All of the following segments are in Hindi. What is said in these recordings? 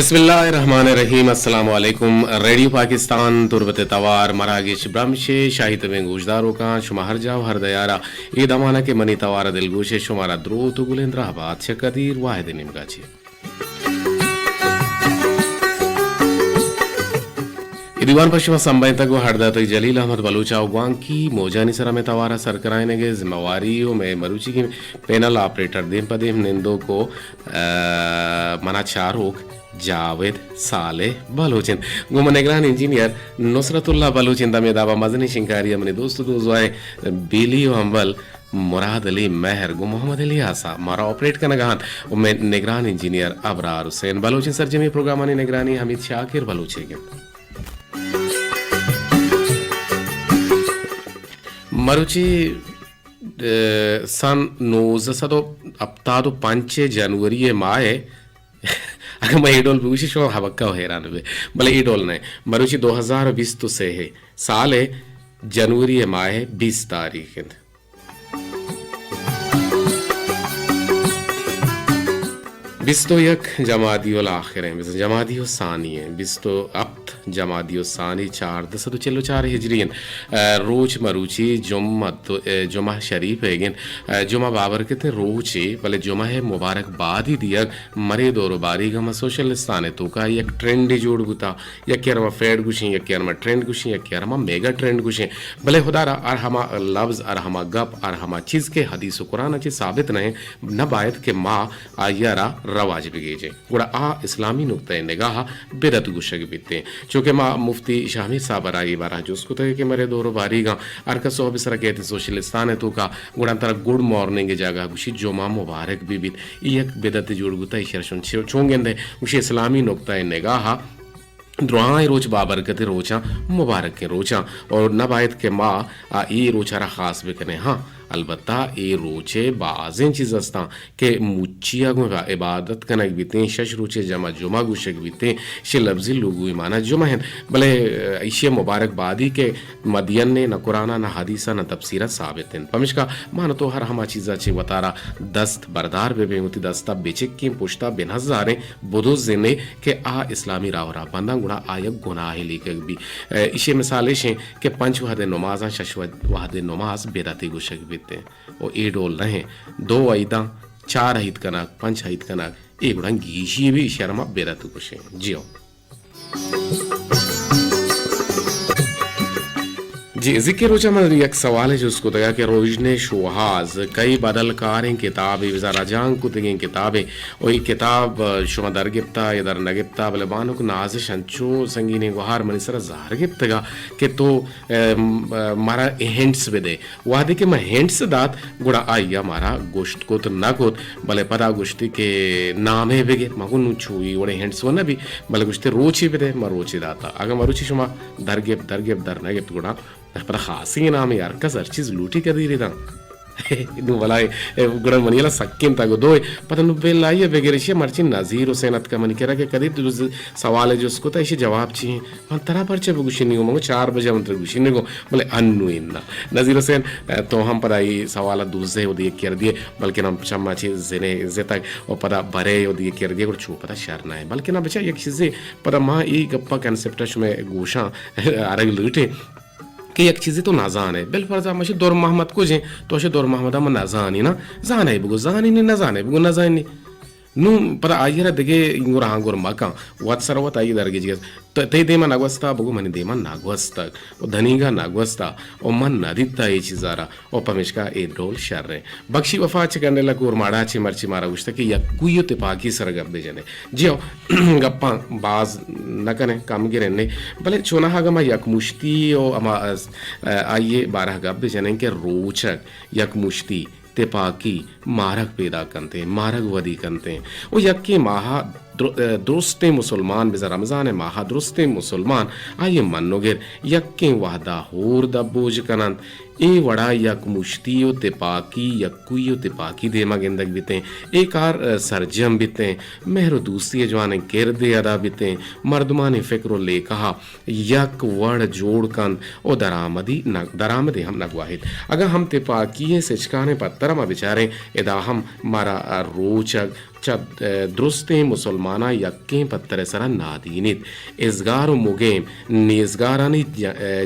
बिस्मिल्लाहिर्रहमानिर्रहीम अस्सलाम वालेकुम रेडियो पाकिस्तान तुर्बत तवार मरागिश ब्रह्मशे शाहिद में गुजदारों का शुमा हर जाओ हर दयारा ये दमाना के मनी तवारा दिलगोशे शुमारा द्रो तो गुलेंद्रा बात कदीर वाहिद निमगाची दीवान पश्चिम संबंध हरदत जलील अहमद बलूचा उगवांग की मोजानी सरा में तवारा सरकराने के जिम्मेवारियों में मरूची की पैनल ऑपरेटर देम पदेम निंदो को मना चारोक जावेद साले बलोचिन गुमन निगरान इंजीनियर नुसरतुल्लाह बलोचिन दमे दावा मजनी शिंकारी अपने दोस्त दोजवाए बिली अम्बल मुराद अली महर गो मोहम्मद अली आसा मारा ऑपरेट का नगान उमें निगरान इंजीनियर अबरार हुसैन बलोचिन सरजमी प्रोग्राम निगरानी हमीद शाकिर बलोचे के मरुची सन 1975 जनवरी माए अगर मैं ईडोल भी शो हवक्का हो हैरान हुए भले ईडोल ने मरुची 2020 तो से है साल है जनवरी माए 20 तारीख बिस्तो यक जमादियोल आखिर है जमादियो सानी है बिस्तो अप्त जमादियो सानी 4 हिजरियन रोज मरूची जुमा शरीफ है जुमा बाबर के थे रोचे भले जुमा है मुबारकबाद ही दिया मरे दौर बारी गमा सोशलिस्तान है तो का एक ट्रेंड जोड़ गुता या क्या फेड गुशी या क्या ट्रेंड गुशी या क्या मेगा ट्रेंड गुशी भले खुदारा और हमा लफ्ज और हमा गप और हमा चीज के हदीस कुरान अच्छी साबित नहीं न बायत के माँ आयारा रवाज बिगेजे गुड़ा आ इस्लामी नुक्ता निगाह बेदत गुशक बीते चूंकि माँ मुफ्ती शामी साहब राई बारा जो उसको तक के मरे दौर बारीगा अरका सो बिसरा कहते सोशलिस्तान है तो का गुड़ा तरह गुड मॉर्निंग जगह गुशी जो माँ मुबारक बीबित एक बेदत जुड़ गुता इशरशुन चोंगेंदे गुशी इस्लामी नुक्ता निगाह द्रुआई रोच बाबरकत रोचा मुबारक के रोचा और नबायत के माँ ये रोचारा खास भी करें हाँ अलबत्ता ये रोचे बाजें चीज़ अस्ता के मुच्चिया गो इबादत कनक बीते शश रोचे जमा जुमा गुशक बीते शे लफ्जी लोगो माना जुमा है भले इशे मुबारकबादी के मदियन ने न कुराना न हदीसा न तफसीरा साबित हैं पमिश का मानो तो हर हमा चीज़ा चे वतारा दस्त बरदार बे बेमुती दस्ता बेचिक की पुश्ता बेनज़ारे बुदो जिने के आ इस्लामी रावरा बंदा गुना आयक गुनाह लिखक भी इशे मिसाले शे के पंच वहदे नमाज़ा शश वहदे नमाज बेदाती गुशक भी और ए डोल रहे 2 आयदा 4 आयत कनाक 5 आयत कनाक एक गुड़ा गीशी भी शर्मा बेरत कुछ जियो जी जिक्र रोजा में एक सवाल है जो उसको दया के रोजने शुहाज कई बदल कारें किताबें विज़ारा जांग को देंगे किताबें और ये किताब शुमा दर गिफ्ता या दर न गिफ्ता बले बानो को नाज़िश अंचो संगीने गुहार मनिसरा ज़ार गिफ्तगा के तो मारा हिंट्स भी दे वादे के मैं हिंट्स दात गुड़ा आया मारा गोश्त को तो ना को भले पता गोश्ती के नाम है बेगे मगुन छुई वड़े हिंट्स वो ना भी भले गोश्ती रोची भी दे मैं रोची दाता अगर मरुची शुमा दर गिफ्त दर न गिफ्त गुड़ा पर खासी नाम यार का सर चीज लूटी कर दी रही था नु वलाय गुड़ा मनिला सक्किन ता दो पता नु बेलाये बेगेरिशे मर्ची नजीर हुसैन अत का मन करा के कदी तो सवाल है जो उसको ता इसे जवाब चाहिए मन तरा परचे गुशिनी को मंगो 4 बजे मंत्र गुशिनी को बोले अन्नु इन्ना नजीर हुसैन तो हम पर आई सवाल दूसरे वो दिए कर दिए बल्कि हम चम्मा ची जने तक और पता भरे वो दिए कर दिए और छू पता शरना है बल्कि ना बचा एक चीज़ पता माँ ये गप्पा कंसेप्ट में गोशा अरग लूटे कि एक चीज़ें तो नाजान है बिल फर्जा मशी दौर मोहम्मद को जे तो अशे दौर मोहम्मद हम नाजानी ना जान है बुगो जानी नहीं ना जान है बुगो ना जानी नु पता आयरा देगे इंगोर हांगोर मका वत सरवत आई दरगे जिगे तो ते देमा नागवस्ता बुगो मनी देमा नागवस्ता ओ धनीगा नागवस्ता ओ मन नदिता ये चीज़ारा ओ पमेशका ए डोल शर रे बख्शी वफा च करने लग और माड़ा चे मर्ची मारा गुश्ता कि यकुयो ते पाकी सरगब दे जने जियो गप्पा बाज न कने काम गिरे ने भले चोना हागमा यक मुश्ती ओ अमा आइए 12 गब दे जने के रोचक यक मुश्ती ते पाकी मारक पैदा करते मारक वदी करते वो यक्के माहा दुरुस्ते मुसलमान बिजा रमज़ान माहा दुरुस्ते मुसलमान आइए मनोगेर यक्के वाहदा होर द बोझ कनंत ए वड़ा यक मुश्तियो ते पाकी यकुयो ते पाकी देमा गेंदक बिते एक आर सरजम बिते मेहरो दूसरी जवाने किरदे अदा बिते मर्दमाने फिक्रो ले कहा यक वड़ जोड़ कन ओ दरामदी हम नगवाहिद अगर हम ते पाकी से चकाने पत्तर मा बेचारे एदा हम मारा रोचक चा दुरुस्तें मुसलमाना यक्कें पत्तर सरा नादीनित इजगार मुगेम निजगारानी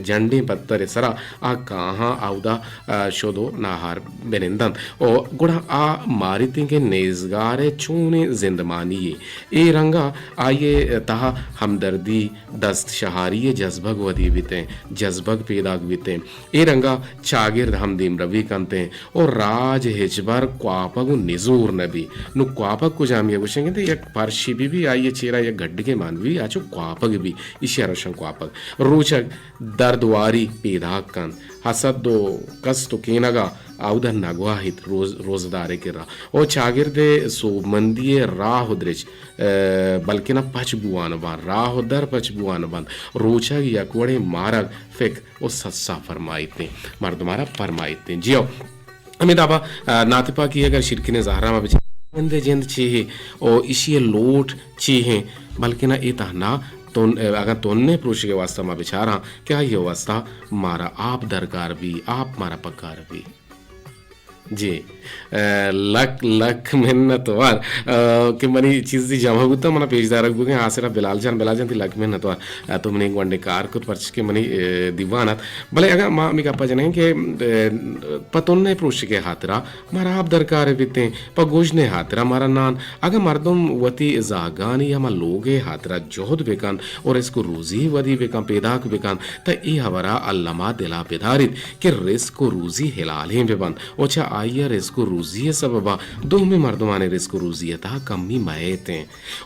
जंडे पत्तर सरा आ कहाँ आउदा शोदो नाहार बेनिंदन ओ गुड़ा आ मारिते के निजगारे चूने जिंदमानिये ए रंगा आये तहा हमदर्दी दस्त शहारिये जज्बग वदी बिते जज्बग पैदा बिते ए रंगा चागिर हमदीम रवि कंते और राज हिजबर क्वापगु निजूर नबी नु क्वापग को जामिया गुशेंगे एक पार्शी भी आइए चेरा एक गड्ढ के मानवी आचो क्वापग भी इसी अरशन क्वापग रोचक दर्दवारी पैदा कन हसद दो कस तो केनगा आउदा नगवाहित रोजदारे के रा ओ चागिरदे सो मंदिये राह द्रिच बल्कि ना पच बुआन बान राह दर पच बुआन बान रोचक यकवड़े मारग फिक ओ सस्सा फरमाइते मर्दमारा फरमाइते जियो अमित आबा नातिपा की अगर शिरकिने जहरा में बंदे जिंद चीहे ओ इसी लोट चीहे बल्कि ना इता ना तो अगर तोन्ने पुरुष के वास्ता में बिचारा क्या ये वास्ता मारा आप दरकार भी आप मारा पकार भी जी लक लक मेहनत वार कि मनी चीज़ दी जमा गुत्ता मना पेशदार गुगे आसरा बिलाल जान थी लक मेहनत वार तो मनी वंडे कार को पर्च के मनी दीवानत भले अगर माँ मी कप्पा जने के पतोन्ने पुरुष के हाथरा मारा आप दरकार बिते पगोजने हाथरा मारा नान अगर मर्दम वती जागानी या मा लोगे हाथरा जोहद बेकान और इसको रोजी वदी बेकान पैदाक बेकान त ई हवरा अल्लमा दिला बेदारित के रिस्क को रोजी हिलाल हैं बेबन ओछा आइया रिस्क रूजिये सबबा दो में मर्दमाने रिस्क रूजिये ता कमी मायते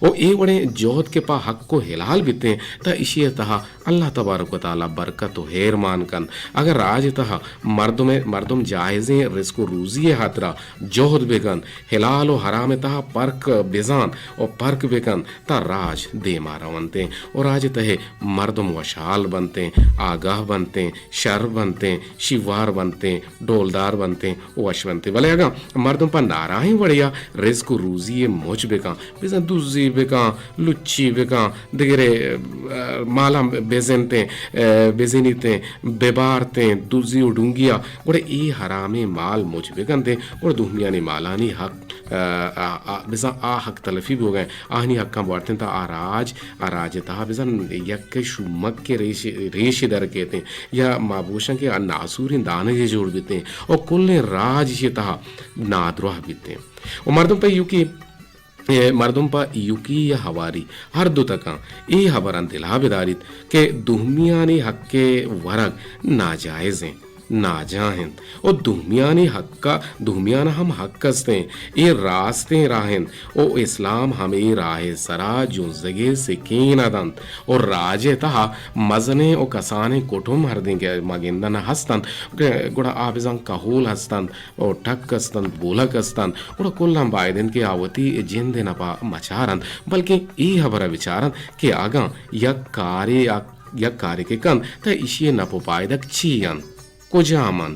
ओ ए बड़े जोहद के पा हक को हिलाल बिते ता इशिय तहा अल्लाह तबारक व तआला बरकत व हेर मान कन अगर राज तहा मर्दम जायजे रिस्क रूजिये हातरा जोहद बेगन हिलाल व हराम तहा परक बेजान और परक बेगन ता राज दे मारवंते और राज तहे मर्दम वशाल बनते आगाह बनते शर बनते शिवार बनते डोलदार बनते वशवंते भले अगा मर्दों पर नाराही बढ़िया रिस्क रूजी मोच बेका बेजा दूजी बेका लुच्ची बेका दिगरे माला बेजेंते बेजेनीते बेबारते दूजी उडूंगिया गोड़े ई हरामे माल मोच बेकनते और दुहमिया ने मालानी हक बेजा आ हक तलफी भी हो गए आहनी हक्का बढ़ते ता आराज ता बेजा यक शुमक के रेश दर कहते या माबूशा के नासूरी दाने जे जोड़ बीते और कुल राज ये तहा नाद्रोह बीते और मर्दम पा युकी या हवारी हर दो तका ए हबरन दिला बेदारित के दुहमियानी हक के वरग नाजायज नाजाहिन और दुहमियाना हम हक कसते ये रास्ते राहन ओ इस्लाम हमें राहे सरा जो जगे सिकीन अदंत और राजे तहा मजने ओ कसाने कुटुम हर देंगे मगिंदन हस्तन गुड़ा आबिजं कहूल हस्तन और ठक हस्तन बोलक हस्तन और कुल्लम बायदिन के आवती जिंद नपा मचारन बल्कि ई हबरा विचारन के आगा यक कार्य के कन त इशिए नपो पायदक चीयन कोजामन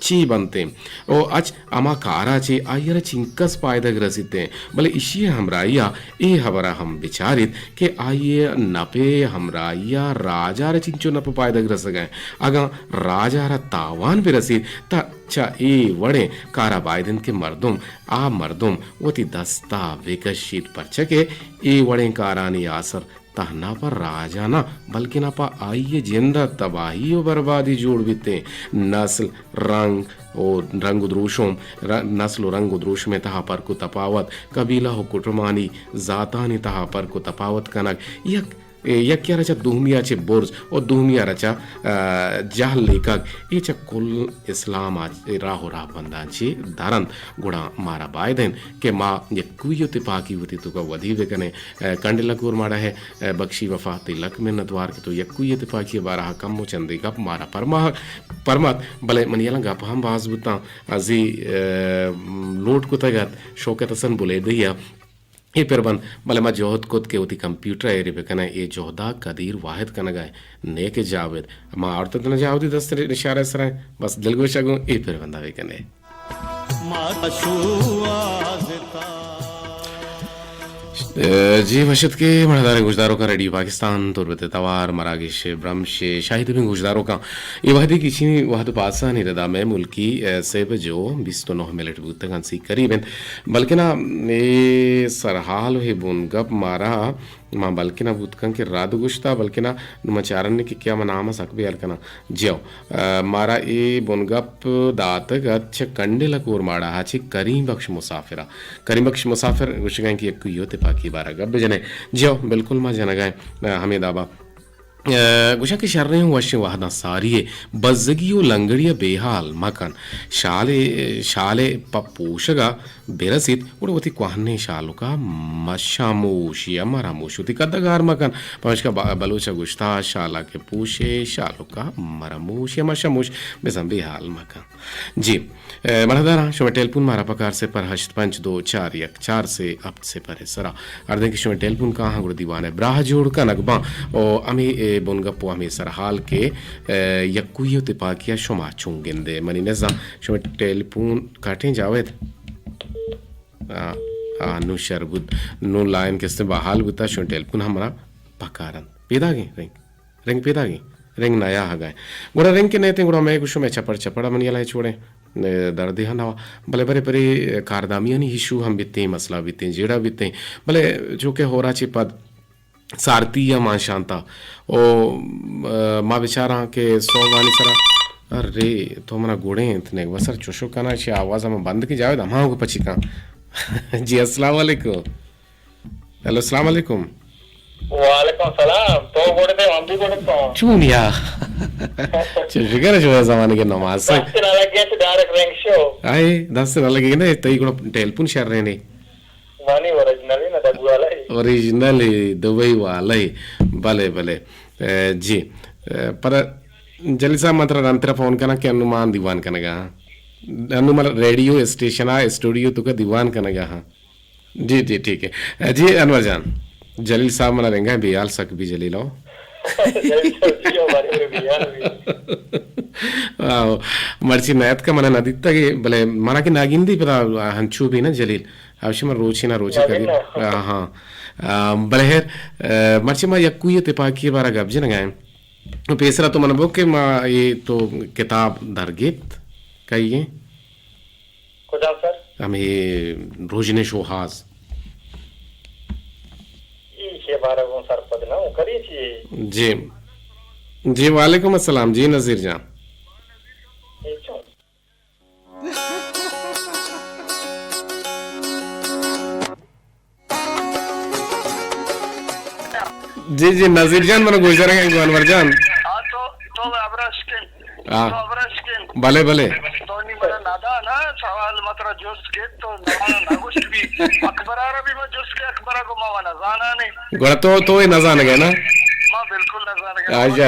ची बनते ओ अच अमा कारा चे आयर चिंकस पायदग रसिते भले इशिए हमराइया ए हबरा हम विचारित के आइए नपे हमराइया राजा रे चिंचो नप पायदग रस गए अगा राजा रा तावान भी रसी ता चा ए वड़े कारा बायदन के मर्दुम वती दस्ता विकसित परचके ए वड़े कारानी आसर तहना पर राजा ना बल्कि ना पा आइए जिंदा तबाही और बर्बादी जोड़ बीते नस्ल रंग उद्रोश में तहा पर को तपावत कबीला हो कुटुमानी जातानी तहा पर को तपावत कनक यक्या रचा दुहमिया चे बोर्ज और दुहमिया रचा जहल लेखक ये चा कुल इस्लाम आज राहो राह बंदान चे दारन गुड़ा मारा बायदेन के माँ यक्कुयो तिपाकी होती तो का वधी वे कने कंडला कोर मारा है बख्शी वफा तिलक में नतवार के तो यक्कुयो तिपाकी बारह कम मो चंदी गप मारा परमत भले मनियाला गप हम बाज बुता अजी लोट को तगत शौकत हसन बुले दिया ये पेरबन भले मा जोहद कोत के उती कंप्यूटर एरी पे कना ये जोहदा कदीर वाहिद कना गए नेके जावेद मा औरत तने जावदी दस्त इशारे सरे बस दिल गोशा गो ये पेरबन दावे कने जी वशत के मणदार गुजदारों का रेडियो पाकिस्तान तुर्बत तवार मरागिश ब्रह्मश शाहिद बिन गुजदारों का ये वहदी किसी वहद पासा निरदा में मुल्की से जो 29 मिनट बुतगन सी करीबन बल्कि ना ये सरहाल है बुन गप मारा माँ बल्कि ना बुतकन के रात गुश्ता बल्कि ना मचारन ने कि क्या मनामा सकबे अलकना जियो मारा ए बुनगप दात गच्छ कंडे लकोर माड़ा हाची करीम बख्श मुसाफिर गुशगां की एक योते पाकी बारा गब जने जियो बिल्कुल मा जना गए हमें दाबा गुशा के शर्रे वश वाहदा सारिये बज्जगियो लंगड़िया बेहाल मकन शाले शाले पपोशगा बेरसित उड़वती क्वाहने शालुका मशामोश या मरामोश उती कदगार मकन पहुंच का बलोचा गुश्ता शाला के पूशे शालुका मरामोश या मशामोश बेसम बेहाल मकन जी मरदारा शुभ टेलपुन मारा पकार से पर हश्त 52414 से अब से परे सरा अर्धे की शुभ टेलपुन कहाँ गुड़ दीवान है ब्राह जोड़ का नगबा और अमी बुनगप्पो हमें सरहाल के यक्कुयो तिपाकिया शुमा चुंगिंदे मनी नजा शुभ टेलपुन काटें जावेद नु शरबुद नु लाइन किसने बहाल गुता शुभ टेलपुन हमारा पकारन पेदा गए रिंग पेदा गए रिंग नया हा गए गुड़ा रिंग के नए थे गुड़ा मैं कुछ में चपड़ चपड़ा मनी लाई छोड़े दर्द हना भले बड़े बड़े कारदामियां नहीं इशू हम बीते मसला बीते जेड़ा बीते भले जो के हो रहा ची पद सारती या मां शांता ओ मां बेचारा के सौ गानी सरा अरे तो हमारा गोड़े इतने वसर चोशो काना छे आवाज हम बंद की जावे हम को पची का जी अस्सलाम वालेकुम हेलो अस्सलाम वालेकुम वालेकुम सलाम तो गोड़े थे हम भी गोड़े तो चूनिया फिकर जो जमाने के नमाज से दस दिन अलग गए थे डायरेक्ट रैंक शो आए 10 दिन अलग ना तई को टेलीफोन शेयर रहे ने मानी ओरिजिनल ना दबू वाला ओरिजिनल दुबई वाला भले भले जी पर जलसा मात्र अंतरा फोन करना के अनुमान दीवान कनगा अनुमान रेडियो स्टेशन आ स्टूडियो तो का दीवान कनगा हाँ जी जी ठीक है जी अनवर जान जलील साहब मना रहेंगे बियाल सक भी जलील हो मर्ची नयत का मना नदिता के भले मना के नागिंदी पर हंचू भी ना जलील अवश्य मैं रोची ना रोची करी हाँ भले है मर्ची माँ यक्कू ये तिपाकी बारा गब्जे न गए पेसरा तो मन के माँ ये तो किताब दरगित कहिए खुदा सर हमें रोजने शोहाज ये बारह वो सर पद ना करिए छी जी जी वालेकुम अस्सलाम जी नजीर जान जी जी नजीर जान मन गुजरेंगे अनवर जान तो भले भले तो नहीं मेरा नादा ना सवाल मात्र जोश के तो नागुश भी अकबरारा भी मैं जोश के अकबरा को मावाना जाना नहीं गोड़ा तो ये नजान गया ना मां बिल्कुल नजान गया आजा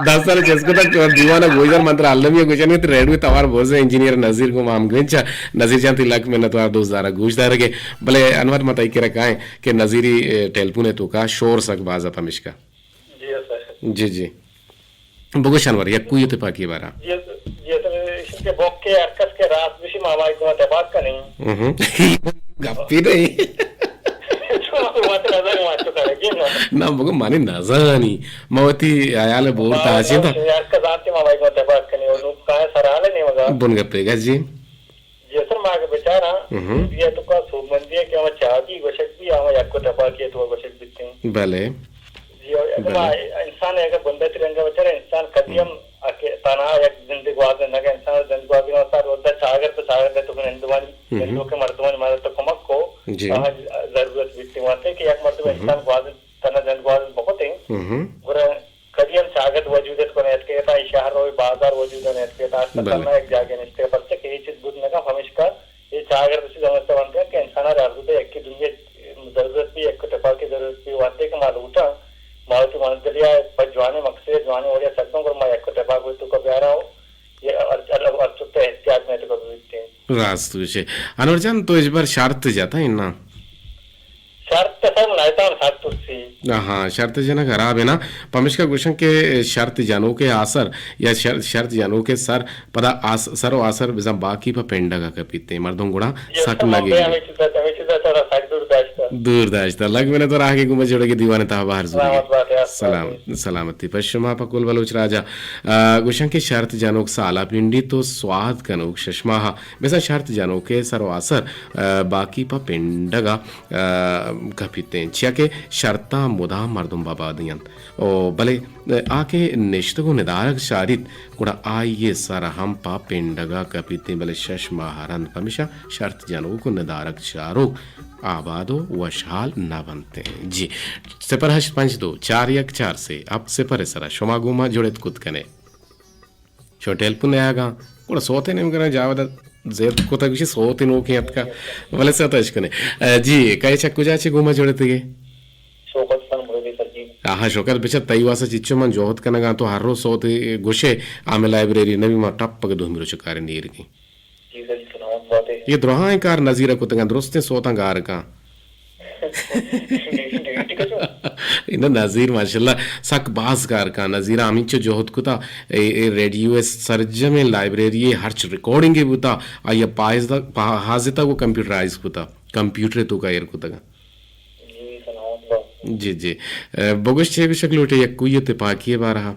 10 साल चेस्को तक दीवाना गोजर मंत्र आलमिया गोजन के रेड में तवार बोझे इंजीनियर नजीर को माम गंचा नजीर जान तिलक में न तो 2000 गोजदार के भले अनवर मत के रखा है कि नजीरी टेलपुन है तो का शोर सक बाजा तमिश्का जी सर जी जी बगोशनवर यक्कू ये पाकी बारा ये सर इसके बॉक के अरकस के रात विषय मामा को बात का नहीं गप्पी नहीं ना बगो माने नजानी मवती आयाले बोलता आछे तो यार का जात के मामा को बात करनी और का सराले नहीं मगा बुन गप्पेगा जी ये सर मागे बेचारा ये तो का सुमंदिया के हम चाहती गोशक भी हम याको टपा के तो गोशक बिकते भले इंसान अगर बंदा तिरंगा बेचारा इंसान कदियम आके तना एक जिंदगी वाद न के इंसान जिंदगी वाद में सार होता चागर तो हिंदुवानी हिंदू के मर्दवानी मारे तो कमक को जरूरत बिकती वाते कि एक मर्दवा इंसान वाद तना जिंदगी वाद बहुत है पूरा कदियम चागत वजूद को नेत के ता शहर और बाजार वजूद नेत के ता करना एक जगह निष्ठे पर से कि चीज बुद न का हमेशा ये चागर से समझते बनते कि इंसान अर्जुद एक की दुनिया जरूरत भी एक टपा की जरूरत भी वाते के मालूटा मारुति मंदलिया पजवाने मकसद जवाने और ये सकतों को मैं एक टपा को तो कब आ रहा हूं ये अर्चुते एहतियात में तो कब बीतते हैं रास्तु छे अनवर जान तो इस बार शर्त जाता है ना शर्त सर नायता शर्त हाँ शर्त जन खराब है ना पमिश्का गुशन के शर्त जानू के आसर या शर्त जानू के सर पदा सर व आसर बिजम बाकी पर पेंडगा का पीते मर्दों गुड़ा सक लगे दूर दाश्ता लग मैंने तो राह के गुम जोड़े दीवाने था बाहर सलाम सलामती पश्चिमा पकुल बलोच राजा गुशन के शर्त जानोक साला पिंडी तो स्वाद कनोक शशमाहा वैसा शर्त जानों के सर व आसर बाकी पर पेंडगा कपीते छिया के शर्ता मुदा मर्दुम बाबा दियन ओ भले आके निश्तगु निदारक शारित कुड़ा आइए सर हम पा पेंडगा कपीते भले शश महारन पमिशा शर्त जनों को निदारक शारो आबादो वशाल ना बनते हैं जी सिपर हश 52414 से अब सिपर सरा शोमागुमा जुड़े कुत कने छोटेल पुने आगा कुड़ा सोते नहीं करें जावदा जेद को तक सोते नो के अतका भले से तश कने जी कई चक्कू जाचे गुमा जुड़े तगे शोकत सन मुरली सर जी हाँ शोकत बिचा तई वासा चिच्चो मन जोहत कनगा तो हर रोज सोते गुशे आमे लाइब्रेरी नवी मा टप पग दोमिरो चकारे नीर की जी सर सुनाओ बातें ये द्रोहाय कार नजीरा को तंगा दुरुस्ते सोता गार का इन नजीर माशाल्लाह सक बाज कार का नजीरा अमिच जोहत कुता ए रेडियो सर्ज में लाइब्रेरी हर्च रिकॉर्डिंग के बुता आया पाइज हाजिता को कंप्यूटराइज कुता कंप्यूटर तो का एर कुता जी सुनाओ जी जी बगुश छे शक्ल उठे एक कुय ते पाकिए बारहा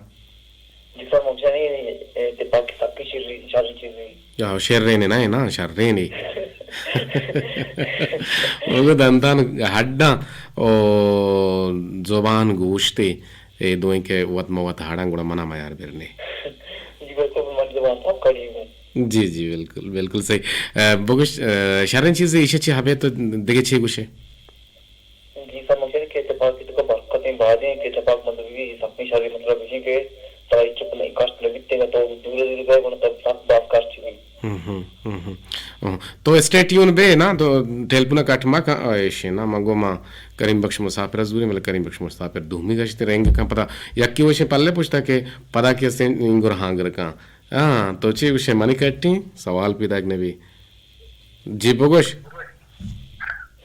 जी सर मुझे नहीं ते बाकी सबकी चीज सारी चीजें या शेर रेने ना शर रेने वो दंतान हड्डा ओ जुबान गोश्ते ए दोई के वत मवत हाड़ां गुड़ा मना मायार बेरने जी बिल्कुल मन जवान था करी हूं जी जी बिल्कुल बिल्कुल सही बगुश शरण चीज इशे ची हबे तो देखे छे गुशे जी सर मुझे के तबाक की तो बरकतें बादें के तबाक मतलब भी अपनी शादी मतलब इसी के तराई चुप नहीं कष्ट लगते का तो दूर दूर गए मतलब सब बात कर चुकी तो स्टे ट्यून बे ना तो टेलपुना काटमा का ऐशे ना मंगो मा करीम बख्श मुसाफिर जूरी मतलब करीम बख्श मुसाफिर धूमी गश्ते रहेंगे का पता यक्की वशे पल्ले पूछता के पता के से इंगुर हांगर का हां तो चे विषय मनी कट्टी सवाल पैदा ने भी जी बगोश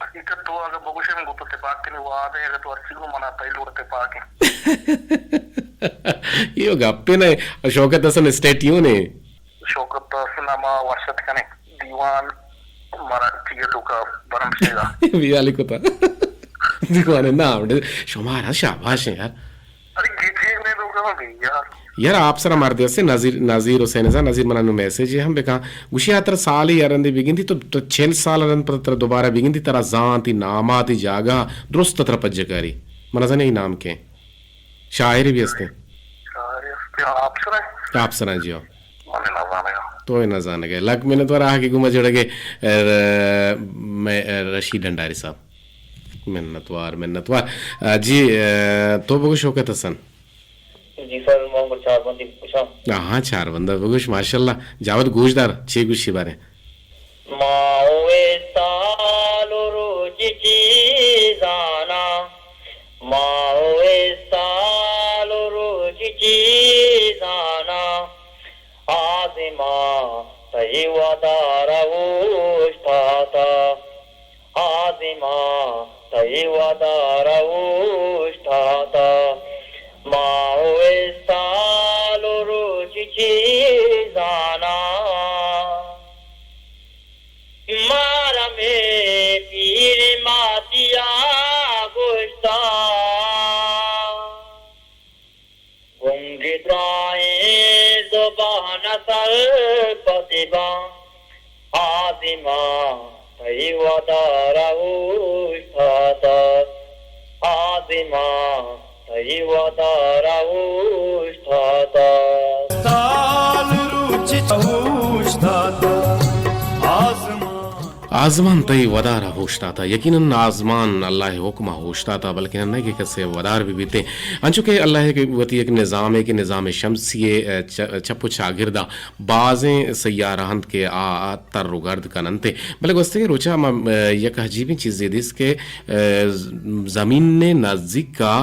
हकीकत तो अगर बगोश में गोपते पाक के वो आदे अगर तो अच्छी को मना तई लोड़ते पाके यो गप्पे ने शौकत हसन स्टे ट्यून है शौकत सनामा वर्षत कने दीवान मराठी तो का बरम सेगा बियाली को था दीवान ना शुमारा शाबाश है यार अरे गीत में तो का गई यार आप सरा मार दिया से नाजीर हुसैन जा नाजीर मनानु मैसेज है हम बेका गुशी आतर साल ही अरंदी बिगिंदी तो 6 साल अरंद पर दोबारा बिगिंदी तरह जांती नामाती जागा दुरुस्त तरह पज्जकारी मना नहीं नाम के शायरी भी हस्ते आप सरा जियो तो न जाने गए लग मैंने तो रहा कि गुमा जड़ गए मैं रशीद भंडारी साहब मिन्नतवार जी तो बगुश शौकत हसन जी सर मोहम्मद 4 बंदी पूछा हाँ 4 बंदा बगुश माशाल्लाह जावत गोशदार 6 गुशी बारे माओए सालो रोज चीजाना माओए सालो रोज चीजाना आजिमा तैवदारा उष्टाता आजिमा तैवदारा उष्टाता माओए सालो रोज चीजाना मारा में पीर मातिया गोश्ता गुंगिताए ज़ुबान सर पतिबा आदिमा तैवदारा उष्टाता आदिमा तैवदारा उष्टाता ताल रुचि उष्टाता आजमान तई वदार होशता था यकीनन आजमान अल्लाह हुक्म होशता था बल्कि न कि कैसे वदार भी बीते अंचुके अल्लाह के वती एक निज़ाम है कि निज़ाम शमसिए चप्पु शागिर्दा बाज़ें सयारहंत के आ तरगर्द कनंते बल्कि वस्ते रोचा यक अजीबी चीज़ ये दिस के ज़मीन ने नज़दीक का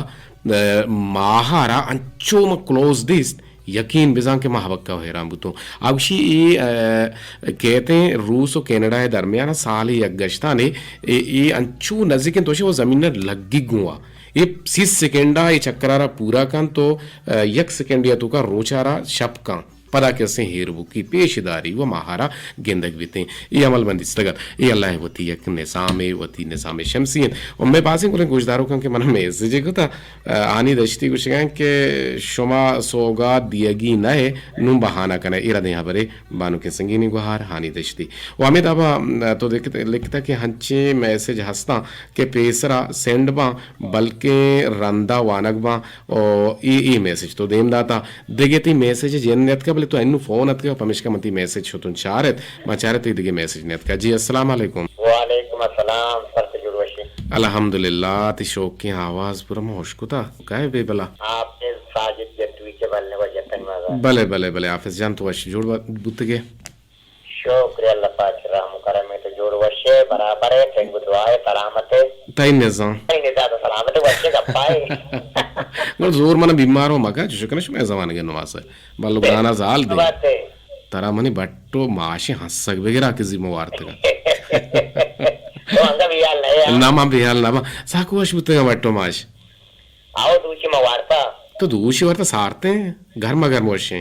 महारा अंचो में क्लोज दिस यकीन बिजां के महाबक्का हो राम बुतो अवशी कहते हैं रूस और कनाडा दरमियान साल ही अगस्ता ने ये अंचू नजदीक तो वो जमीन लगी गुआ ये 30 सेकंडा ये चक्करारा पूरा कान तो 1 सेकंड या तो का रोचारा शप का पदा कैसे हेरबू की पेशदारी व महारा गेंदक बीते ये अमल बंदी स्थगत ये अल्लाह वती एक निज़ाम शमसियन और मैं बासिंग को गुजदारों का के मन में मैसेज को था आनी दश्ती कुछ कहें कि शुमा सोगा दियगी नए नुम बहाना कने इरादे यहाँ बरे बानु के संगीनी गुहार हानि दश्ती वो अमित अब तो देखते लिखता कि हंचे मैसेज हंसता के पेसरा सेंड बा बल्कि रंदा वानक बा और ये मैसेज तो देम दाता देगेती मैसेज जेन्नत का तो इन्नु फोन अत के पमिशका मती मैसेज होतुन चारत माचारत दिगे मैसेज नेत का जी अस्सलाम वालेकुम वालेकुम अस्सलाम सर से जुड़वशी अल्हम्दुलिल्लाह ती शौक की आवाज पूरा मुश्कुता काहे बेबला आपने साजिद जटवी के बलने को जतन में भले भले भले हाफिज जान तो वश जुड़ बुतगे शुक्रिया अल्लाह पाक रहम करम में तो जुड़वशे बराबर है थे दुआए सलामत है तई निजाम तो सलामत वशे का पाए जोर मन बीमार हो मगा शुक्र शुमे जमाने के नवास बल्लो गाना जाल दे बात है तरा मनी बट्टो माशे हंसक वगैरह की जिम्मेवार तक तो अंगा भी यार नहीं नामा बिहाल नामा साकु वश बुतगा बट्टो माश आओ दूची में वार्ता तो दूसरी वार्ता सारते हैं घर मगर मोशे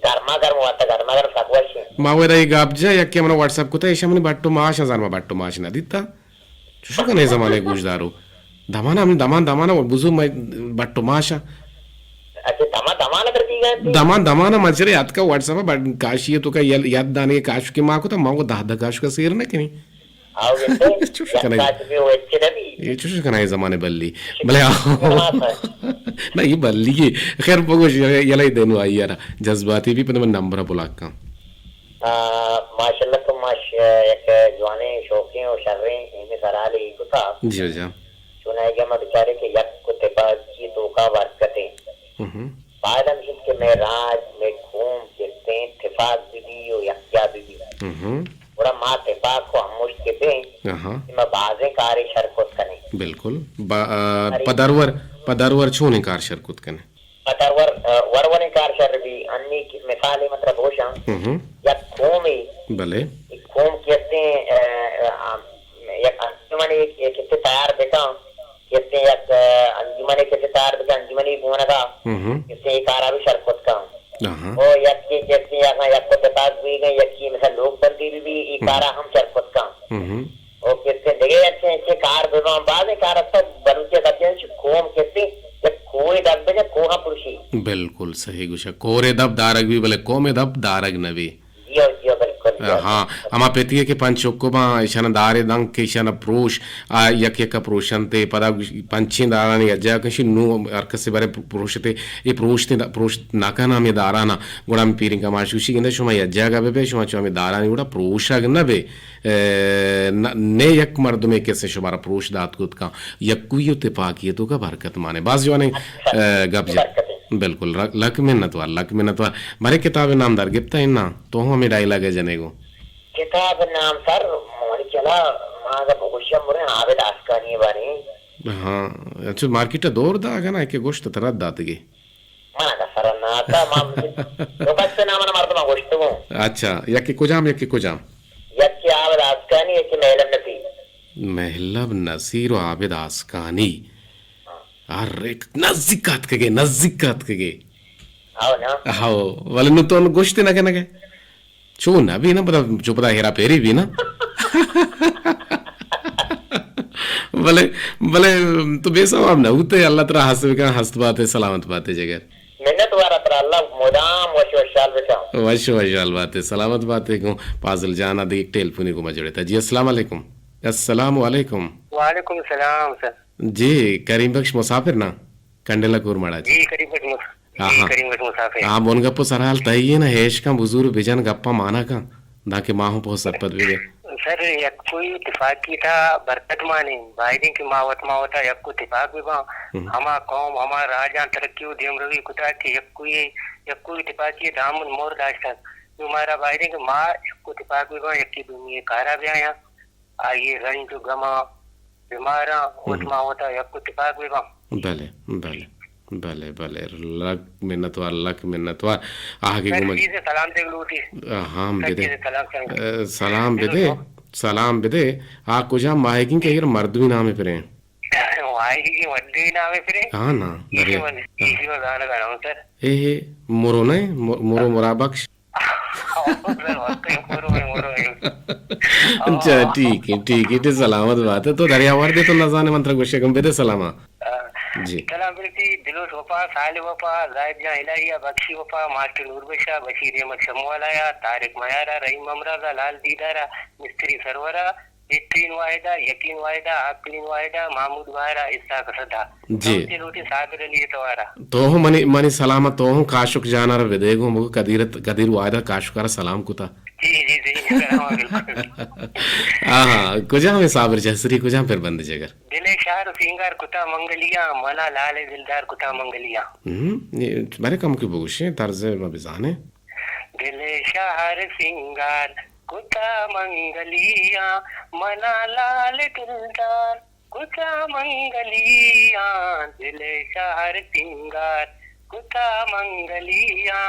गर्मा गर्म वार्ता गर्मा गर्म सकवशे मावेरा ये गाबजा या के मना व्हाट्सएप को तो ऐसा मनी बट्टो माश हजार में बट्टो माश ना दिता शुक्र नहीं जमाने गुजदारो दमाना हमने दमाना और बुजु मैं बट्टो माशा अच्छा दमाना करती गए दमाना मजरे याद का व्हाट्सएप है काशी तो का याद दाने काश की माँ को तो माँ को दादा काश का शेर ना कि आओ ये चुश कनाई जमाने बल्ली भले ना ये बल्ली की खैर बगोश यला ही देनु आई यार जज्बाती भी पर नंबर बुलाक का माशाल्लाह तो एक जवाने शौकीन और शर्रे इनमें सराले को था जी जी सुनाए गया मैं बेचारे के यक को तेबाज की धोखा बरकते बादम हित के मैं राज में घूम फिरते इत्तेफाक बीबी और यक्या बीबी बड़ा माँ तेफाक को हम मुश्त के दें मैं बाजे कारी शरकत कने बिल्कुल पदरवर छूने कार शरकत कने पदरवर वरवने कार शर भी अन्य की मिसाल मतलब होशा या घूमी भले घूम कहते हैं एक अंजुमन एक कितने तैयार देखा कहते हैं एक अंजुमन कितने तैयार देखा अंजुमनी घूमने का कितने एक आरा भी शरकत का ओ यक्की कहते हैं यहाँ यक्को तेपाक भी गए यक्की मिसाल लोग बंदी भी एक आरा हम शरकत का ओ कहते देखे अच्छे कार बेवा बाद कार सब बनके करते हैं घूम कहते कोई दब बजे कोहा पुरुषी बिल्कुल सही गुशा कोरे दब दारग भी भले को में दब दारग नवी जियो बिल्कुल हाँ अमा पेतिये के पंच चोको बा ईशान दारे दंग के ईशान प्रोश यक यक प्रोशन ते पदा पंची दारानी अज्जा कशी नु अर्कसे बारे प्रोश ते ये प्रोश नाका नामे दाराना गुड़ा में पीरिंग का माशुशी गिंदे शुमा अज्जा का बेबे शुमा चुमा में दारानी गुड़ा प्रोशा गिंदा बे ने यक मर्द में कैसे शुमारा प्रोश दात कुत का यक्कुई उते पाकिये तो का बरकत माने बाज जवाने गबजा बिल्कुल लक मिन्नतवार मारे किताब नाम दर गिफ्ता है ना तो हमें डायलॉग है जने को किताब नाम सर मोरी चला मागा भविष्य मुरे आवेद आस्कानी बारे हाँ अच्छा मार्केट दौर दा आगा ना के गोश्त तरह दात गे मागा सर ना ता माम तो बस नाम ना मारता मैं गोश्त को अच्छा या के कुजाम आवेद आस्कानी एक महलब नसीर आवेद आस्कानी अरे नजदीकात के आओ ना हाओ वाले नु तो गोश्त ना के चो ना भी ना पता जो पता हेरा फेरी भी ना भले तो बेसवाब ना होते अल्लाह तरा हंस का हंसत बात है सलामत बात है जगह मेहनत वाला तर अल्लाह मुदाम वशवशाल बेटा वशवशाल बात है सलामत बात है को पाजल जाना दे टेलीफोन को मजड़े था जी अस्सलाम वालेकुम वालेकुम सलाम सर जी करीम बख्श मुसाफिर ना कंडेला कुरमाड़ा जी करीम बख्श मुसाफिर हाँ बोन गप्पो सरहाल तय ना हेश का बुजुर्ग बिजन गप्पा माना का दाके माहू पहुंच सरपत भी सर यक कोई इत्तेफाकी था बरकत माने भाईदी की मावता यक को इत्तेफाक भी बा हमा कौम हमा राजा तरक्की देम रवि कुता के यक कोई इत्तेफाकी दामन मोर दास्ता हमारा भाईदी की मां यक को इत्तेफाक भी बा यक की दुनिया कारा भी आया आइए रंज गमा बीमारा उठमा होता यक को इत्तेफाक भी बा भले भले भले लक मिन्नतवार आगे गुमज से सलाम दे लूटी हम बेदे सलाम संग सलाम बेदे आ कुजा माहिकिंग के यार मर्द भी नाम है फिर वाई वड्डी नामे फिरे हाँ ना दरे इसी में गाना गा रहा हूं सर ए मोरो ने मोरो मोराबख्श अच्छा ठीक है सलामत बात है तो दरियावर दे तो नजाने मंत्र गुस्से कम बेदे सलामा जी सलाम बिरती दिलोस वफा साले वफा जायद जहां इलाहिया बख्शी वफा मास्टर नूर बशा बशीर अहमद शमवालाया तारिक मयारा रहीम अमराजा लाल दीदारा मिस्त्री सरवरा यकीन वाहिदा आकलीन वाहिदा महमूद वाहिरा इस्साक सदा जी लोटी साबिर अली तवारा तो हो मनी सलामत तो हो काशुक जानार विदेगो मुगु कदीर वाहिदा काशुकारा सलाम कुता जी हाँ कुजा में साबिर जसरी कुजा फिर बंद जगर दिले शार सिंगार कुता मंगलिया मला लाल दिलदार कुता मंगलिया ये मेरे कम की बुगुशे तर्जे में बिजाने दिले शार सिंगार कुता मंगलिया मला लाल दिलदार कुता मंगलिया दिले शार सिंगार कुता मंगलिया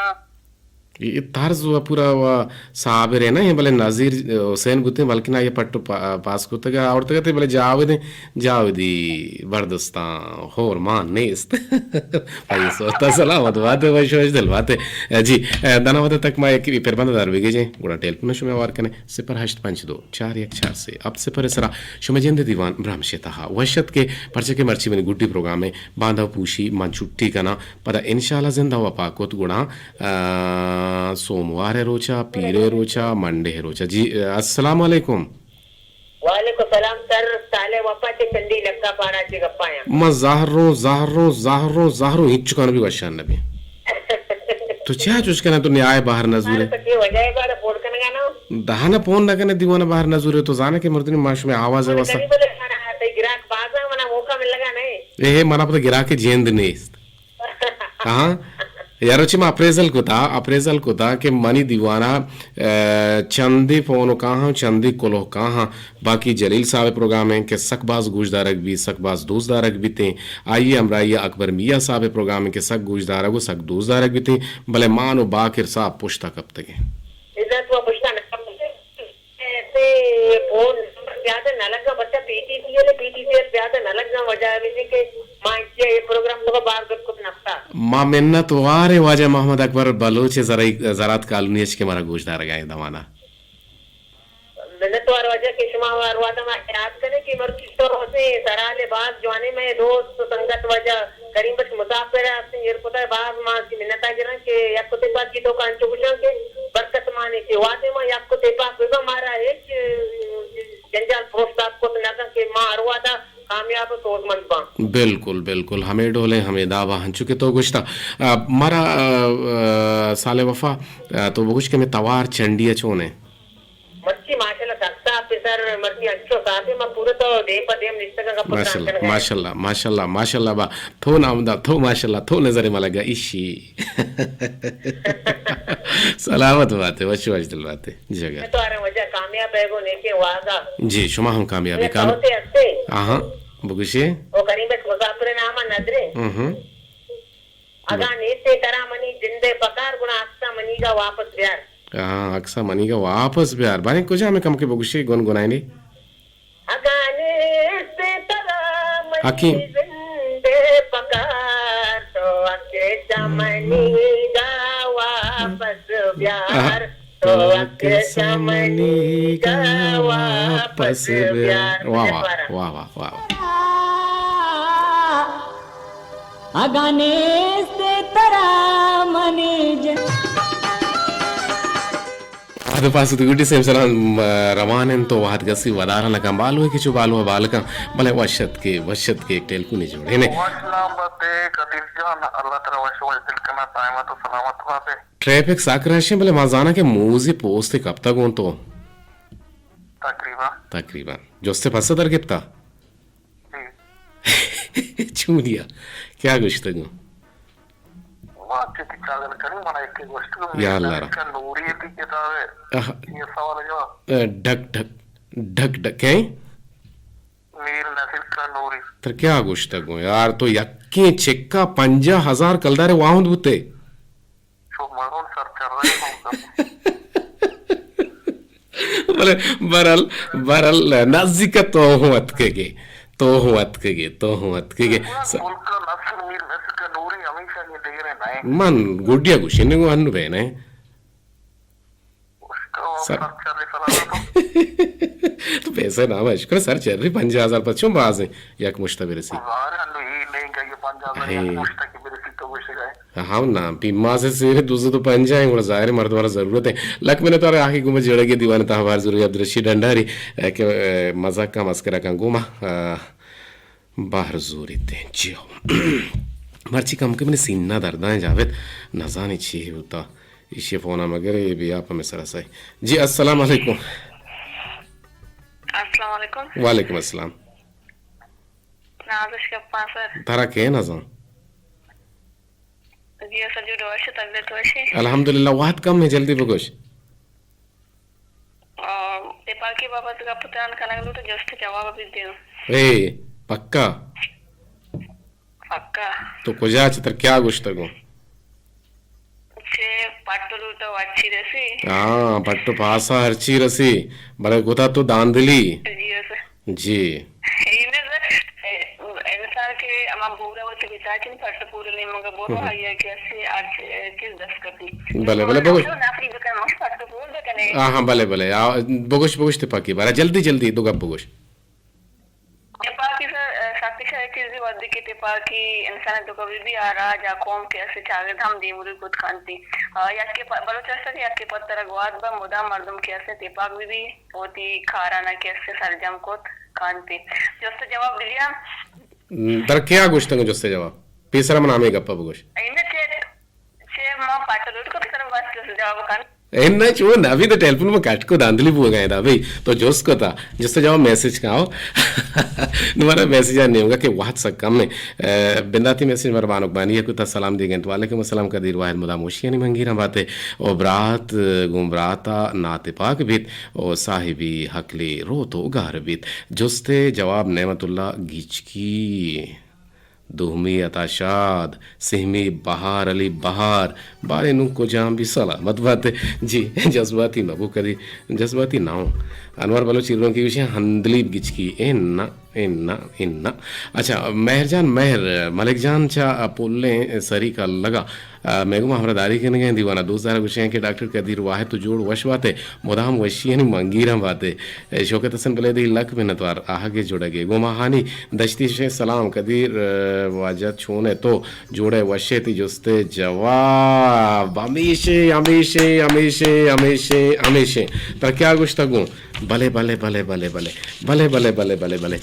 ये तर्ज हुआ पूरा हुआ साबिर है ना ये भले नजीर हुसैन गुते बल्कि ना ये पट्टू पास कुत्ते का और तक भले जावेदी बर्दस्तान होर मान नेस्त भाई सोता सलामत बात है भाई शोज दिल बात है जी दाना वत तक मैं एक फिर बंद दार बिगे जे गुड़ा टेलीफोन शुमे वार कने 082 414 से अब से पर सरा शुमे जेंदे दीवान ब्रह्मशेता वशत के परचे के मर्ची में गुड्डी प्रोग्राम में बांधा पूशी मन छुट्टी कना पता इंशाल्लाह जिंदा हुआ पाकोत गुणा सोमवार है रोचा पीर है रोचा मंडे है रोचा जी अस्सलाम वालेकुम वालेकुम सलाम सर साले वफाचे चंदी लक्का पाणाची गप्पाया म ज़ाहरो हिच्चुकान भी वशान नबी तो क्या चुस्कना तो न्याय बाहर नजूरे के वजह बार फोड़ कन गाना दहाना फोन लगने दीवाना बाहर नजूरे तो जाने के मर्दनी माश में आवाज है वसा बोले खाना है गिराक बाजा मना मौका मिल लगा नहीं ए मना पता गिरा के जेंद ने हां यार వచ్చి మా अप्रेजल को था कि मनी दीवाना चंदी फोन कहाँ चंदी कोलो कहाँ बाकी जलील साहब प्रोग्राम है कि सकबाज गुजदारक भी सकबाज दोस्तदारक भी थे आइए अमराइया अकबर मियाँ साहब प्रोग्राम है कि सक गुजदारक वो सक दोस्तदारक भी थे भले मानो बाकिर साहब पुश्ता कब तक है इधर तो पुश्ता ऐसे फोन ज्यादा न लगा बच्चा पीटीसी ज्यादा न लगा वजह है कि मां ये प्रोग्राम तो बार को नफ्ता मां मिन्नत वारे वाजा मोहम्मद अकबर बलोच ज़रात कॉलोनी के मारा गोशदार गए दवाना मिन्नत वार वजह के शुमार वादा में याद करें कि मर्की तो होते सराले बाद जवानी में दोस्त संगत वजह करीम बस मुसाफिर आपसे ये पता है बाद मां की मिन्नत गिरा के या को ते बात की तो कान चुगुचा के बरकत माने के वादे में या को ते पास विवा मारा है जंजाल पोस्ट आपको नगा के मां अरवादा कामयाब तो मंद बिल्कुल बिल्कुल हमें डोले हमें दावा हन चुके तो गुश्ता मारा साले वफा तो वो कुछ के में तवार चंडी चोने मच्छी माशाल्लाह सकता पिसर मच्छी अच्छो साथे में पूरे तो दे पर देम निस्तक का पता माशाल्लाह बा थो नामदा थो माशाल्लाह थो नजर में लगा इशी सलामत बात है वश दिल बात है जगह तो अरे वजह कामयाब है वो नेके वागा जी शुमा हम कामयाबी काम हां बुगुशे वो करीब मुसाफिर नाम नदरे अगा नेते तरह मनी जिंदे पकार गुना अक्सा मनी का वापस प्यार हाँ अक्सा मनी का वापस प्यार बारे कुछ हमें कम के बुगुशे गुनगुनाएंगे अगा नेते तरह मनी जिंदे पकार तो अक्सा मनी का वापस प्यार तो अक्सा मनी का वापस प्यार वाह अगाने से तरा मने ಅದು ಪಾಸು ಗುಡ್ಡಿ ಸೇಮ್ ಸಲ ರವಾನೆನ್ तो वाद गसी वदारा लगा बालू है कि बालू बालका भले वशत के एक टेलकू नहीं जोड़े ने ट्रैफिक साकराशे भले माजाना के मूजी पोस्ते कब तक हो तो तकरीबन जोस्ते फंसा दर कितना चूनिया क्या गुश्तगू ढक ढक ढक ढक है मीर नसीर का नूरी तर क्या गोष्ट गो यार तो यक्के चेक्का 50,000 कलदारे वाहुंद बुते शो मरून सर कर रहे हो बले बरल नजिक तो हुआ के मुल्क का नसीर मीर नसीर का नूरी हमेशा ये दे रहे नहीं मन गुडिया गुशिने गो अनु बेने उसका सर। सर कर रहे सलाह तो पैसे ना मशकर सर चर्री 50,000 पचुम बाजे यक मुश्तबिर सी वारे अन्नु ही नहीं गई 5,000 हे। मुश्ता की बेरे तो कुछ गए हाँ ना पिम्मा से सिरे दूसरे तो पंजाएं और जाहिर मर्द वाला जरूरत है लक मैंने तो आखिर गुम जड़े के दीवाने तहवार जरूरी अब्दुल रशीद डंडारी के मजाक का मस्करा का गुमा बाहर जोरी थे जियो मर्ची कम के मैंने सीना दर्दा है जावेद नजानी छी होता इसे फोन मगर ये भी आप में सरसाई जी अस्सलाम वालेकुम अस्सलाम वालेकुम वालेकुम अस्सलाम नाज़िश के पास सर तारा के नजा जी सजू दोश तबीयत दोश अल्हम्दुलिल्लाह वाहत कम है जल्दी बगोश ते पाकी बाबा का पुत्रान कनगलू तो जस्ट जवाब भी दे ए पक्का पक्का तो कुजा चित्र क्या गोश्त गो छे पट्टलू तो अच्छी रसी हाँ पट्टू पासा हरची रसी बड़े गोता तो दांधली जी सर जी इने इंसान के अमा पूरा वो से बिता के पट्ट पूरे नहीं मगर बोलो है कैसे आज किस दस करती भले भले बगोश ना फ्री का मस्त पट्ट पूरे दे कने हाँ भले भले बगोश बगोश ते पाकी बारा जल्दी जल्दी दो गप बगोश ते पाकी सर शक्तिशाली चीज़ वादी की ते पाकी इंसान तो कभी भी आ रहा जा कौम के ऐसे चागे धाम दी मुझे कुछ खानती या के बलोचिस्तान या के पत्थर गवाद बा मुदा मर्दम के ऐसे ते पाक भी होती खाराना के ऐसे सरजम को खानती जस्ट जवाब दिया तर क्या गोश्त गो जस्ते जवाब पेसरा मनामे गप्पा बगोश इन छे मां पाटलूट को तरफ बात जवाब खान ना चो ना अभी तो टेलीफोन में काट को दांधली बुआ गया था भाई तो जोश को था जिससे जवाब मैसेज का आओ तुम्हारा मैसेज नहीं होगा कि वाहत सक कम में बिंदाती मैसेज मरबान बानी है कुछ सलाम दी गए तो वालेकुम अस्सलाम कदीर वाहिद मुदा मोशिया नहीं मंगी ना बातें ओ ब्रात गुमराता नाते पाक बीत ओ साहिबी हकली रो तो गार बीत जोस्ते जवाब नेमतुल्ला गिचकी दुहमी अताशाद सिहमी बहार अली बहार बारे नु को जाम भी सलामत बात जी जज्बाती मबू कदी जज्बाती ना हो अनवर बलोच चिरों की विषय हंदली गिचकी इन्ना अच्छा मेहरजान मेहर मलिक जान चा पुल्ले सरी का लगा मेगुम हमरा दारी के नगे दीवाना दूसरा विषय के डॉक्टर कदीर वाहिद तो जोड़ वश बाते मुदाम वशियन मंगीरा बाते शौकत हसन बले दी लक मिनतवार आगे जोड़गे गुमाहानी दश्ती से सलाम कदीर वाजत छोने तो जोड़े वशे ती जुस्ते जवाब हमेशे तर क्या गुश्तगू भले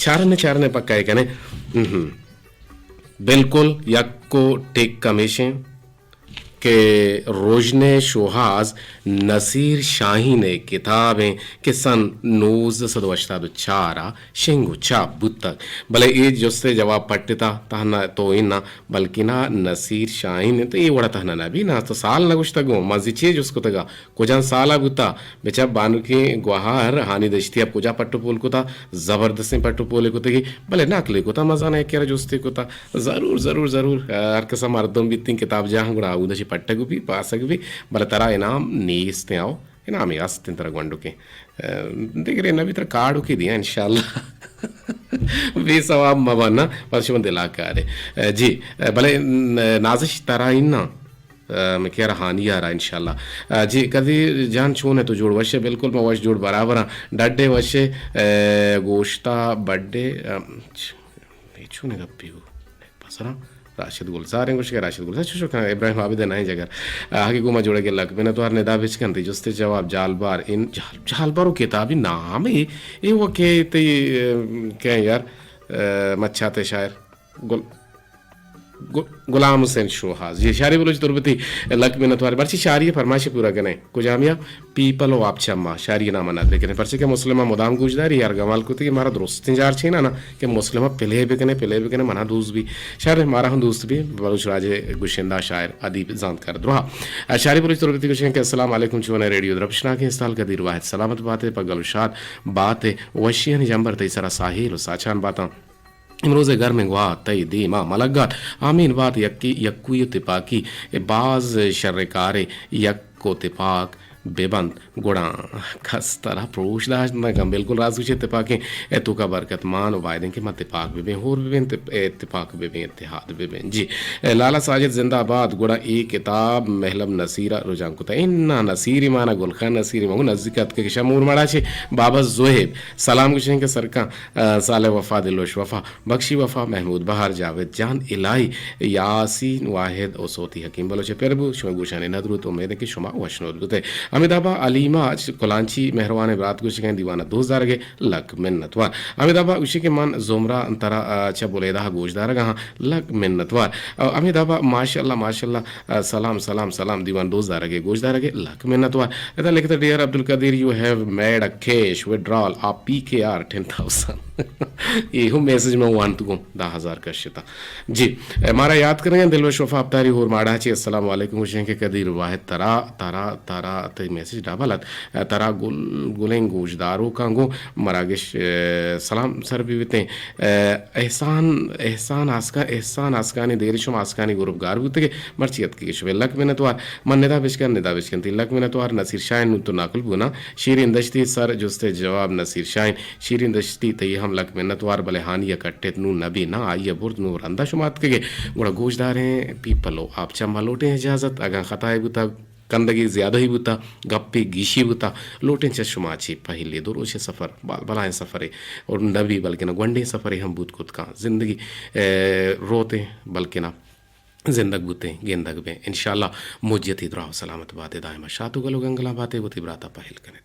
चारने पक्का है कने बिल्कुल यक्को टेक कमीशे के रोजने शोहाज नसीर शाही ने किताबें के सन 1984 शेंगु चा बुतक भले ये जोस्ते जवाब पट्टिता तहना तो इना बल्कि ना नसीर शाही ने तो ये वड़ा तहना ना भी ना तो साल ना कुछ तगो मजिचे जिसको तगा कुजान साला बुता बेचा बानु की गुहार हानि दश्ती अब कुजा पट्टू पोल को था जबरदस्ती पट्टू पोले को तगी भले नाकले को था मजा नहीं क्या जोस्ते को था जरूर हर कसा मर्दों भी तीन किताब जहाँ गुड़ा उधर पट्टगु भी पासग भी भले तरा इनाम नीस्ते आओ इनाम यास्ते तरह गंडू के देख रहे नबी तरह कार्ड की दिया इंशाल्लाह बेसवाब मबना परशुमन दिला करे जी भले नाजिश तरा इन्ना मैं कह रहा हानि आ रहा इंशाल्लाह जी कभी जान छून है तो जोड़ वशे बिल्कुल मैं वश जोड़ बराबर डड्डे वशे गोश्ता बड्डे छूने का पीऊ पसरा राशिद गुलजार इंग्लिश के राशिद गुलजार शुक्र इब्राहिम आबिद नहीं जगह आगे गुमा जोड़े के लक मैंने तो हर निदा बिच कंती जुस्ते जवाब जालबार इन जालबारो किताबी नाम है ये वो के ते क्या यार मच्छाते शायर गुल गुलाम हुसैन शोहाज ये शारी बलोच तुरबती लक मिन्नत वाले बर्ची शारी फरमाइश पूरा कने कुजामिया पीपल ओ आप चम्मा शारी नाम ना लेकिन परसे के मुस्लिमा मुदाम गुजदारी यार गमाल को मारा दोस्त जार छे ना कि मुस्लिमा पहले भी कने मना दोस्त भी शायर मारा हम दोस्त भी बलोच राजे गुशिंदा शायर अदीब जानकार दुआ शारी बलोच तुरबती कुछ के अस्सलाम वालेकुम चुने रेडियो दरपशना के इस्ताल कदीर वाहिद सलामत बातें पगलुशाद बातें वशियन जंबर तैसरा साहिल साचान बाता इमरोज़ घर में गुआ तई दीमा मलगात आमीन बात यक्की यक्कुय तिपाकी बाज शर्रकारे यक्को तिपाक बेबंद गुड़ा खस तरह प्रोश दाश नगम बिल्कुल राजू तिपाके एतु का बरकत मान वायदे के मत तिपाक बेबे होर बेबे इत्तिफाक बेबे इत्तेहाद बेबे जी लाला साजिद जिंदाबाद गुड़ा एक किताब महलब नसीरा रुजान कुता इन्ना नसीरी माना गुलखान नसीरी मगु नजदीकत के शमूर मड़ा छे बाबा जोहेब सलाम गुशें के सरका साले वफा दिलोश वफा बख्शी वफा महमूद बहार जावेद जान इलाही यासीन वाहिद ओसोती हकीम बलोचे पेरबू शुमा गुशाने नदरुत उम्मीद के शुमा वशनोद गुते अमिताबा अलीमा कोलांची मेहरबान रात को शिकें दीवाना 2000 के लक मिन्नतवार अमिताबा उसी के मन जोमरा अंतरा अच्छा बोलेदा गोजदार गहा लक मिन्नतवार अमिताबा माशाल्लाह सलाम सलाम सलाम दीवान 2000 के गोजदार के लक मिन्नतवार इधर लिखते dear Abdul Qadeer you have made a cash withdrawal आ पीकेआर 10000 ये हम मैसेज में वन तो 10000 का शिता जी हमारा याद करेंगे दिलवश वफा अफ्तारी होर माड़ा ची अस्सलाम वालेकुम हुसैन के कदीर वाहिद तरा तरा तरा ते मैसेज डाबलत तरा गुलें गोजदारों कांगो मरागिश सलाम सर बीवते एहसान आस्कानी देरिशुम आस्कानी गुरुबगार बुते के मर्चियत की शवे लक मिनतवार मन निदा बिश्कन तिलक मिनतवार नसीर शाइन तो नाकुल बुना शीरिन दश्ती सर जुस्ते जवाब नसीर शाइन शीरिन दश्ती तई हम लक मिन्नतवार बले हानिया कट्टे नू नबी ना आइए बुर्द नू रंदा शुमात के गुड़ा गोजदार हैं पीपलो आप चम्मा लोटे इजाजत अगर खताए बुता कंदगी ज्यादा ही बुता गप्पे गीशी बुता लोटे चशुमा छी पहले दो रोशे सफ़र बाल बलाएं सफ़र है और नबी बल्कि ना गंडे सफ़र है हम बुत खुद का जिंदगी रोते बल्कि ना जिंदग बुते गेंदग में इंशाल्लाह मुझे इधर सलामत बातें दायमा शातु गलो गंगला बातें वो तिब्राता पहल करें